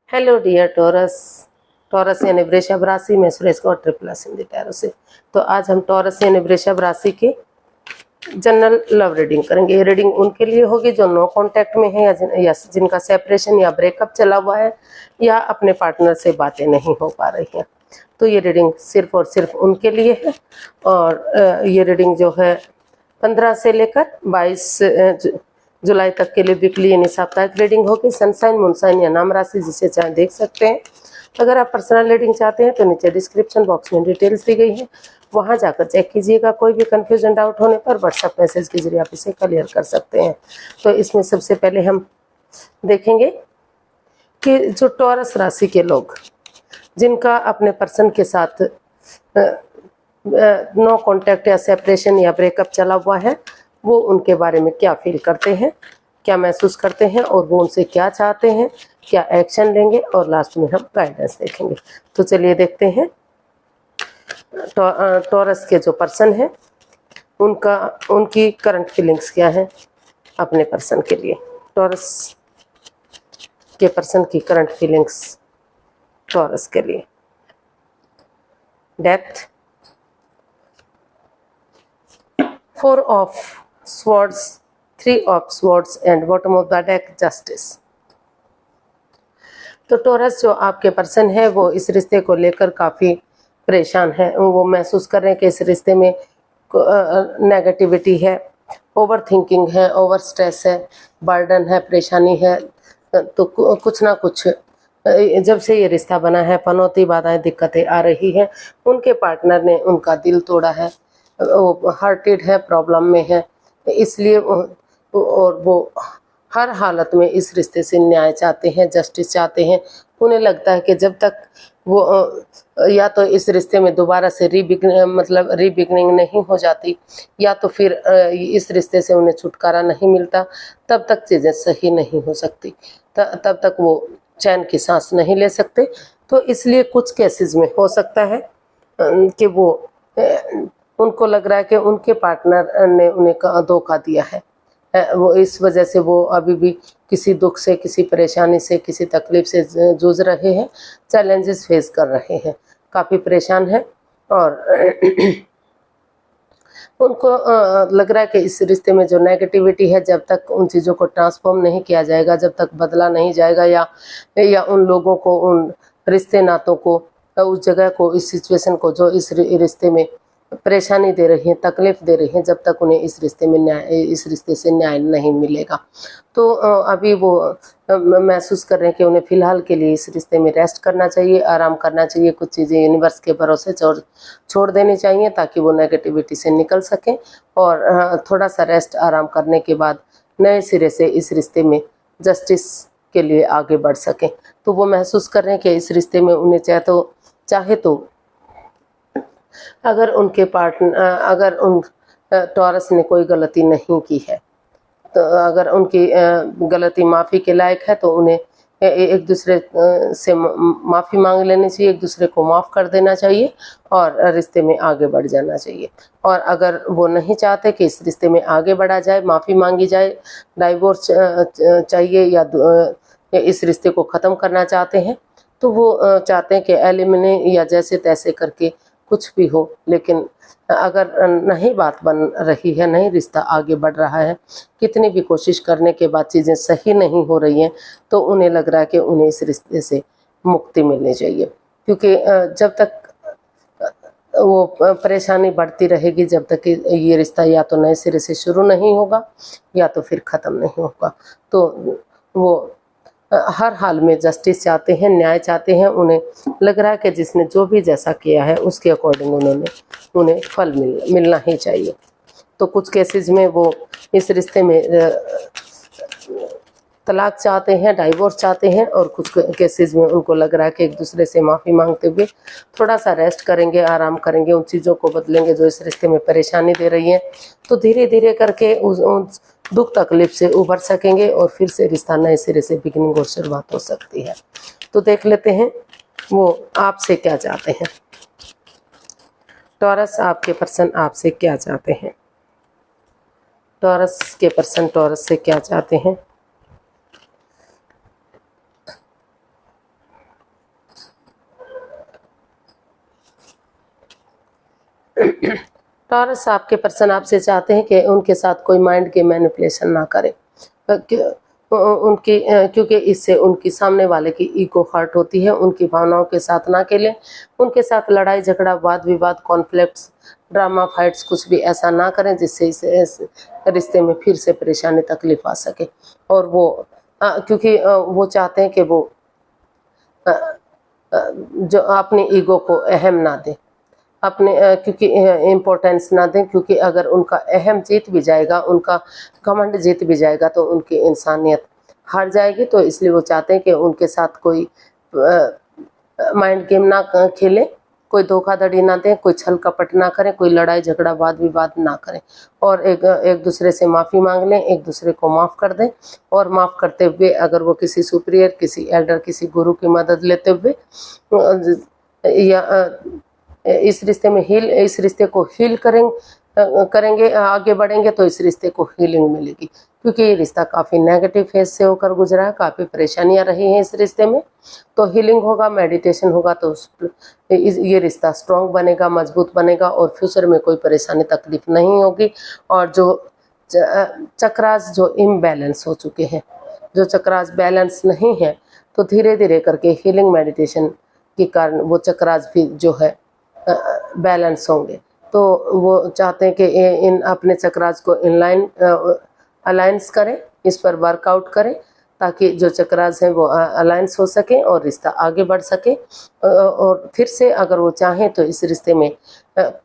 Hello dear taurus. Taurus यानी वृषभ राशि में सुरेश गौर ट्रिपल एस हिंदी टैरो से। तो आज हम टॉरस यानी वृषभ राशि की जनरल लव रीडिंग करेंगे। ये रीडिंग उनके लिए होगी जो नो कांटेक्ट में है या जिनका सेपरेशन या ब्रेकअप चला हुआ है या अपने पार्टनर से बातें नहीं हो पा रही हैं। तो ये रीडिंग सिर्फ और सिर्फ उनके लिए है। और ये रीडिंग जो है 15 से लेकर 22 जुलाई तक के लिए वीकली यानी साप्ताहिक रीडिंग होगी। सनसाइन, मूनसाइन या नाम राशि जिसे चाहे देख सकते हैं। अगर आप पर्सनल रीडिंग चाहते हैं तो नीचे डिस्क्रिप्शन बॉक्स में डिटेल्स दी गई है, वहां जाकर चेक कीजिएगा। कोई भी कंफ्यूजन डाउट होने पर व्हाट्सएप मैसेज के जरिए आप इसे क्लियर कर सकते हैं। तो इसमें सबसे पहले हम देखेंगे कि जो टॉरस राशि के लोग जिनका अपने पर्सन के साथ नो कांटेक्ट या सेपरेशन या ब्रेकअप चला हुआ है, वो उनके बारे में क्या फील करते हैं, क्या महसूस करते हैं और वो उनसे क्या चाहते हैं, क्या एक्शन लेंगे, और लास्ट में हम गाइडेंस देखेंगे। तो चलिए देखते हैं टॉरस के जो पर्सन है उनकी करंट फीलिंग्स क्या है अपने पर्सन के लिए। टॉरस के पर्सन की करंट फीलिंग्स टॉरस के लिए। Depth, 4 of swords, 3 of swords and bottom of the deck justice। तो टॉरस जो आपके पर्सन है वो इस रिश्ते को लेकर काफ़ी परेशान है। वो महसूस कर रहे हैं कि इस रिश्ते में नेगेटिविटी है, ओवर थिंकिंग है, ओवर स्ट्रेस है, बर्डन है, परेशानी है। तो कुछ ना कुछ जब से ये रिश्ता बना है पनौती, बाधाएं, दिक्कतें आ रही हैं। उनके पार्टनर ने उनका दिल तोड़ा है, वो हर्टेड है, प्रॉब्लम में है, इसलिए और वो हर हालत में इस रिश्ते से न्याय चाहते हैं, जस्टिस चाहते हैं। उन्हें लगता है कि जब तक वो या तो इस रिश्ते में दोबारा से रीबिगनिंग नहीं हो जाती या तो फिर इस रिश्ते से उन्हें छुटकारा नहीं मिलता, तब तक चीज़ें सही नहीं हो सकती, तब तक वो चैन की सांस नहीं ले सकते। तो इसलिए कुछ केसेस में हो सकता है कि वो उनको लग रहा है कि उनके पार्टनर ने उन्हें धोखा दिया है। वो इस वजह से वो अभी भी किसी दुख से, किसी परेशानी से, किसी तकलीफ से जूझ रहे हैं, चैलेंजेस फेस कर रहे हैं, काफ़ी परेशान हैं। और उनको लग रहा है कि इस रिश्ते में जो नेगेटिविटी है, जब तक उन चीज़ों को ट्रांसफॉर्म नहीं किया जाएगा, जब तक बदला नहीं जाएगा या उन लोगों को, उन रिश्ते नातों को, उस जगह को, इस सिचुएशन को जो इस रिश्ते में परेशानी दे रही हैं, तकलीफ दे रही हैं, जब तक उन्हें इस रिश्ते से न्याय नहीं मिलेगा। तो अभी वो महसूस कर रहे हैं कि उन्हें फ़िलहाल के लिए इस रिश्ते में रेस्ट करना चाहिए, आराम करना चाहिए, कुछ चीज़ें यूनिवर्स के भरोसे छोड़ देनी चाहिए ताकि वो नेगेटिविटी से निकल सकें। और थोड़ा सा रेस्ट, आराम करने के बाद नए सिरे से इस रिश्ते में जस्टिस के लिए आगे बढ़ सकें। तो वो महसूस कर रहे हैं कि इस रिश्ते में उन्हें चाहे तो अगर उन टॉरस ने कोई गलती नहीं की है, तो अगर उनकी गलती माफ़ी के लायक है तो उन्हें एक दूसरे से माफ़ी मांग लेनी चाहिए, एक दूसरे को माफ़ कर देना चाहिए और रिश्ते में आगे बढ़ जाना चाहिए। और अगर वो नहीं चाहते कि इस रिश्ते में आगे बढ़ा जाए, माफ़ी मांगी जाए, डाइवोर्स चाहिए या इस रिश्ते को ख़त्म करना चाहते हैं, तो वो चाहते हैं कि एलिमिनेट या जैसे तैसे करके कुछ भी हो, लेकिन अगर नहीं बात बन रही है, नहीं रिश्ता आगे बढ़ रहा है, कितनी भी कोशिश करने के बाद चीज़ें सही नहीं हो रही हैं, तो उन्हें लग रहा है कि उन्हें इस रिश्ते से मुक्ति मिलनी चाहिए। क्योंकि जब तक वो परेशानी बढ़ती रहेगी, जब तक ये रिश्ता या तो नए सिरे से शुरू नहीं होगा या तो फिर ख़त्म नहीं होगा। तो वो हर हाल में जस्टिस चाहते हैं, न्याय चाहते हैं। उन्हें लग रहा है कि जिसने जो भी जैसा किया है उसके अकॉर्डिंग उन्हें फल मिलना ही चाहिए। तो कुछ केसेस में वो इस रिश्ते में तलाक चाहते हैं, डाइवोर्स चाहते हैं, और कुछ केसेस में उनको लग रहा है कि एक दूसरे से माफ़ी मांगते हुए थोड़ा सा रेस्ट करेंगे, आराम करेंगे, उन चीज़ों को बदलेंगे जो इस रिश्ते में परेशानी दे रही हैं। तो धीरे धीरे करके उस दुख तकलीफ से उभर सकेंगे और फिर से रिश्ता नए सिरे से बिगिनिंग और शुरुआत हो सकती है। तो देख लेते हैं वो आपसे क्या चाहते हैं। टॉरस, आपके पर्सन आपसे क्या चाहते हैं। टॉरस के पर्सन टॉरस से क्या चाहते हैं। टॉरस आपके पर्सन आपसे चाहते हैं कि उनके साथ कोई माइंड के मैनिपुलेशन ना करे, क्योंकि इससे उनकी सामने वाले की ईगो हर्ट होती है। उनकी भावनाओं के साथ ना खेलें, उनके साथ लड़ाई झगड़ा वाद विवाद कॉन्फ्लिक्ट्स ड्रामा फाइट्स कुछ भी ऐसा ना करें जिससे इस रिश्ते में फिर से परेशानी तकलीफ आ सके। और वो क्योंकि वो चाहते हैं कि वो जो अपनी ईगो को अहम ना दें, अपने क्योंकि इम्पोर्टेंस ना दें, क्योंकि अगर उनका अहम जीत भी जाएगा, उनका घमंड जीत भी जाएगा तो उनकी इंसानियत हार जाएगी। तो इसलिए वो चाहते हैं कि उनके साथ कोई माइंड गेम ना खेलें, कोई धोखाधड़ी ना दें, कोई छल कपट ना करें, कोई लड़ाई झगड़ा वाद विवाद ना करें, और एक दूसरे से माफ़ी मांग लें, एक दूसरे को माफ़ कर दें। और माफ़ करते हुए अगर वो किसी सुपीरियर, किसी एल्डर, किसी गुरु की मदद लेते हुए या इस रिश्ते को हील करेंगे, आगे बढ़ेंगे तो इस रिश्ते को हीलिंग मिलेगी। क्योंकि ये रिश्ता काफ़ी नेगेटिव फेज से होकर गुजरा है, काफ़ी परेशानियां रही हैं इस रिश्ते में। तो हीलिंग होगा, मेडिटेशन होगा तो ये रिश्ता स्ट्रॉन्ग बनेगा, मजबूत बनेगा और फ्यूचर में कोई परेशानी तकलीफ नहीं होगी। और जो चक्रास जो इम्बैलेंस हो चुके हैं, जो चक्रास बैलेंस नहीं है, तो धीरे धीरे करके हीलिंग मेडिटेशन के कारण वो चक्रास भी जो है बैलेंस होंगे। तो वो चाहते हैं कि इन अपने चक्रास को अलाइंस करें, इस पर वर्कआउट करें ताकि जो चक्रास हैं वो अलाइंस हो सके और रिश्ता आगे बढ़ सके। और फिर से अगर वो चाहें तो इस रिश्ते में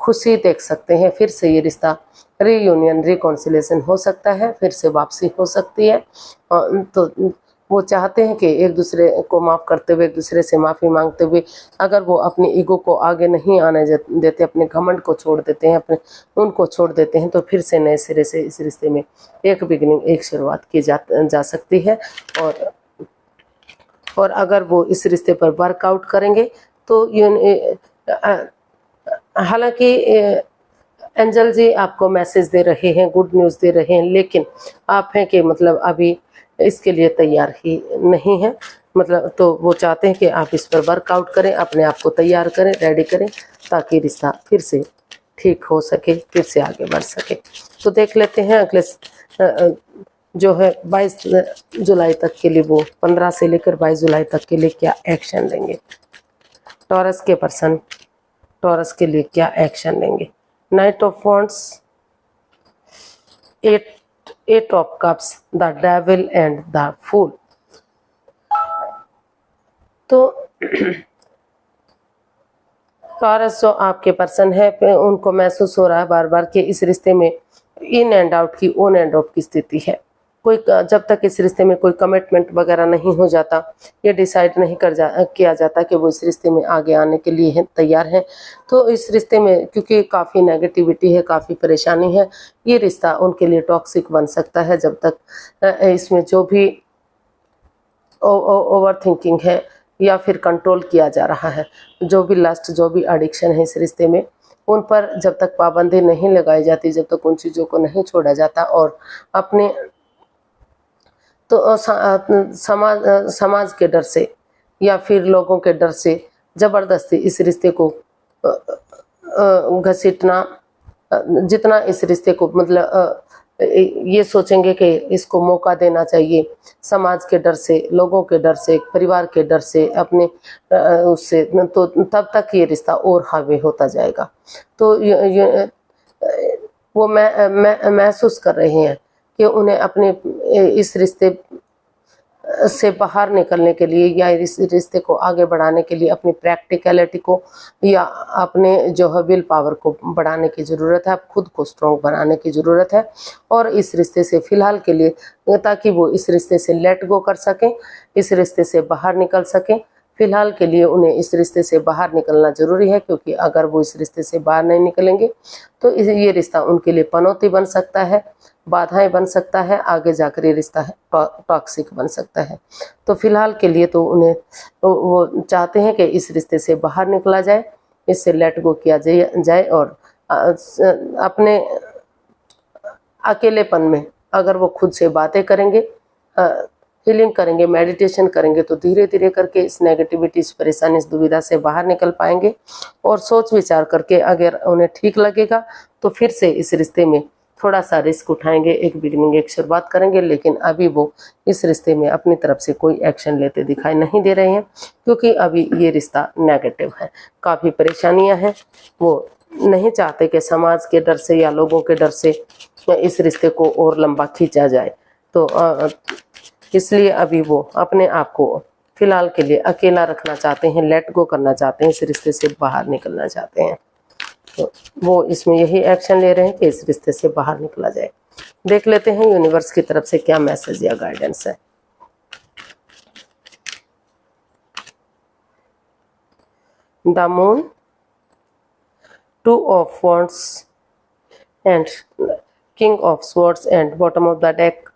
खुशी देख सकते हैं, फिर से ये रिश्ता रीयूनियन रिकॉन्सिलेशन हो सकता है, फिर से वापसी हो सकती है। तो वो चाहते हैं कि एक दूसरे को माफ़ करते हुए, एक दूसरे से माफ़ी मांगते हुए, अगर वो अपनी ईगो को आगे नहीं आने देते, अपने घमंड को छोड़ देते हैं, उनको छोड़ देते हैं, तो फिर से नए सिरे से इस रिश्ते में एक बिगिनिंग, एक शुरुआत की जा सकती है। और अगर वो इस रिश्ते पर वर्कआउट करेंगे तो हालांकि एंजल जी आपको मैसेज दे रहे हैं, गुड न्यूज़ दे रहे हैं, लेकिन आप हैं कि मतलब अभी इसके लिए तैयार ही नहीं है। मतलब तो वो चाहते हैं कि आप इस पर वर्कआउट करें, अपने आप को तैयार करें, रेडी करें, ताकि रिश्ता फिर से ठीक हो सके, फिर से आगे बढ़ सके। तो देख लेते हैं अगले जो है 22 जुलाई तक के लिए, वो 15 से लेकर 22 जुलाई तक के लिए क्या एक्शन लेंगे। टॉरस के पर्सन टॉरस के लिए क्या एक्शन लेंगे। Knight of wands, eight of cups, the devil and the fool. तो टॉरस जो आपके पर्सन है, उनको महसूस हो रहा है बार बार कि इस रिश्ते में इन एंड आउट की, ऑन एंड ऑफ की स्थिति है। कोई जब तक इस रिश्ते में कोई कमिटमेंट वगैरह नहीं हो जाता, ये डिसाइड नहीं किया जाता कि वो इस रिश्ते में आगे आने के लिए तैयार हैं, तो इस रिश्ते में क्योंकि काफ़ी नेगेटिविटी है, काफ़ी परेशानी है, ये रिश्ता उनके लिए टॉक्सिक बन सकता है जब तक इसमें जो भी ओवर थिंकिंग है या फिर कंट्रोल किया जा रहा है, जो भी लस्ट, जो भी एडिक्शन है इस रिश्ते में, उन पर जब तक पाबंदी नहीं लगाई जाती, जब तक उन चीज़ों को नहीं छोड़ा जाता और अपने तो समाज के डर से या फिर लोगों के डर से ज़बरदस्ती इस रिश्ते को घसीटना, जितना इस रिश्ते को मतलब ये सोचेंगे कि इसको मौका देना चाहिए, समाज के डर से, लोगों के डर से, परिवार के डर से, अपने उससे, तो तब तक ये रिश्ता और हावी होता जाएगा। तो वो महसूस कर रहे हैं कि उन्हें अपने इस रिश्ते से बाहर निकलने के लिए या इस रिश्ते को आगे बढ़ाने के लिए अपनी प्रैक्टिकलिटी को या अपने जो है विल पावर को बढ़ाने की ज़रूरत है, खुद को स्ट्रॉन्ग बनाने की ज़रूरत है। और इस रिश्ते से फ़िलहाल के लिए, ताकि वो इस रिश्ते से लेट गो कर सकें, इस रिश्ते से बाहर निकल सकें, फ़िलहाल के लिए उन्हें इस रिश्ते से बाहर निकलना ज़रूरी है। क्योंकि अगर वो इस रिश्ते से बाहर नहीं निकलेंगे तो ये रिश्ता उनके लिए पनौती बन सकता है, बाधाएं बन सकता है, आगे जाकर ये रिश्ता टॉक्सिक बन सकता है। तो फिलहाल के लिए तो उन्हें वो चाहते हैं कि इस रिश्ते से बाहर निकला जाए, इससे लेट गो किया जाए और अपने अकेलेपन में अगर वो खुद से बातें करेंगे, हीलिंग करेंगे, मेडिटेशन करेंगे तो धीरे धीरे करके इस नेगेटिविटी, इस परेशानी, इस दुविधा से बाहर निकल पाएंगे। और सोच विचार करके अगर उन्हें ठीक लगेगा तो फिर से इस रिश्ते में थोड़ा सा रिस्क उठाएंगे, एक बिगिनिंग, एक शुरुआत करेंगे। लेकिन अभी वो इस रिश्ते में अपनी तरफ से कोई एक्शन लेते दिखाई नहीं दे रहे हैं, क्योंकि अभी ये रिश्ता नेगेटिव है, काफ़ी परेशानियां हैं। वो नहीं चाहते कि समाज के डर से या लोगों के डर से इस रिश्ते को और लंबा खींचा जाए, तो इसलिए अभी वो अपने आप को फिलहाल के लिए अकेला रखना चाहते हैं, लेट गो करना चाहते हैं, इस रिश्ते से बाहर निकलना चाहते हैं। तो वो इसमें यही एक्शन ले रहे हैं कि इस रिश्ते से बाहर निकला जाए। देख लेते हैं यूनिवर्स की तरफ से क्या मैसेज या गाइडेंस है। The moon, 2 of Wands and King of Swords and bottom of the deck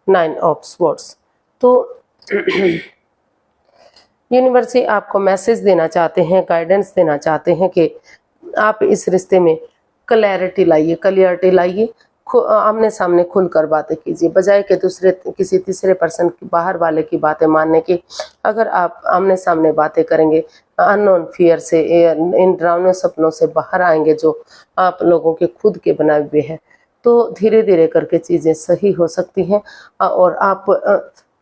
9 of Swords। तो यूनिवर्स ही आपको मैसेज देना चाहते हैं, गाइडेंस देना चाहते हैं कि आप इस रिश्ते में क्लैरिटी लाइए, आमने सामने खुलकर बातें कीजिए, बजाय कि किसी तीसरे पर्सन की, बाहर वाले की बातें मानने की। अगर आप आमने सामने बातें करेंगे, अननोन फियर से, इन डरावने सपनों से बाहर आएंगे जो आप लोगों के खुद के बनाए हुए हैं, तो धीरे धीरे करके चीज़ें सही हो सकती हैं। और आप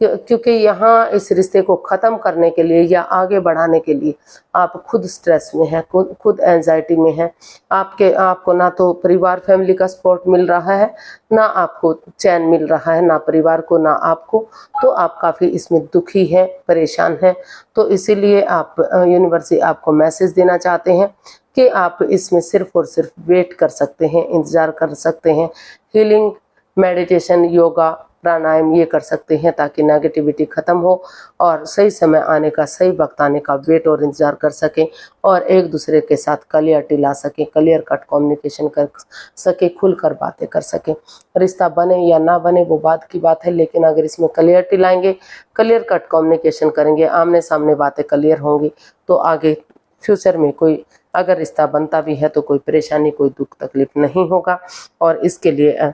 क्योंकि यहाँ इस रिश्ते को ख़त्म करने के लिए या आगे बढ़ाने के लिए आप खुद स्ट्रेस में हैं, खुद एंजाइटी में हैं। आपको ना तो परिवार, फैमिली का सपोर्ट मिल रहा है, ना आपको चैन मिल रहा है, ना परिवार को, ना आपको। तो आप काफ़ी इसमें दुखी हैं, परेशान हैं। तो इसीलिए आप यूनिवर्स आपको मैसेज देना चाहते हैं कि आप इसमें सिर्फ और सिर्फ वेट कर सकते हैं, इंतज़ार कर सकते हैं। हीलिंग, मेडिटेशन, योगा, प्राणायाम ये कर सकते हैं ताकि नेगेटिविटी ख़त्म हो और सही समय आने का, सही वक्त आने का वेट और इंतज़ार कर सकें और एक दूसरे के साथ क्लियरिटी ला सकें, क्लियर कट कम्युनिकेशन कर सके, खुलकर बातें कर सकें। रिश्ता बने या ना बने वो बात की बात है, लेकिन अगर इसमें क्लियरिटी लाएंगे, क्लियर कट कम्युनिकेशन करेंगे, आमने सामने बातें क्लियर होंगी, तो आगे फ्यूचर में कोई अगर रिश्ता बनता भी है तो कोई परेशानी, कोई दुख तकलीफ नहीं होगा। और इसके लिए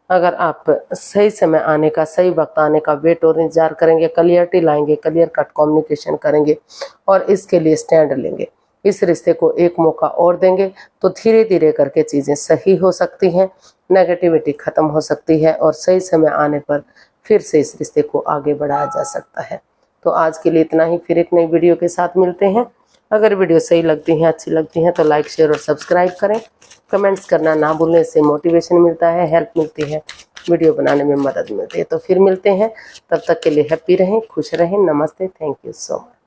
अगर आप सही समय आने का, सही वक्त आने का वेट और इंतजार करेंगे, क्लियरिटी लाएंगे, क्लियर कट कम्युनिकेशन करेंगे और इसके लिए स्टैंड लेंगे, इस रिश्ते को एक मौका और देंगे, तो धीरे धीरे करके चीज़ें सही हो सकती हैं, नेगेटिविटी ख़त्म हो सकती है और सही समय आने पर फिर से इस रिश्ते को आगे बढ़ाया जा सकता है। तो आज के लिए इतना ही, फिर एक नई वीडियो के साथ मिलते हैं। अगर वीडियो सही लगती हैं, अच्छी लगती हैं तो लाइक, शेयर और सब्सक्राइब करें। कमेंट्स करना ना भूलें, इससे मोटिवेशन मिलता है, हेल्प मिलती है, वीडियो बनाने में मदद मिलती है। तो फिर मिलते हैं, तब तक के लिए हैप्पी रहें, खुश रहें। नमस्ते, थैंक यू सो मच।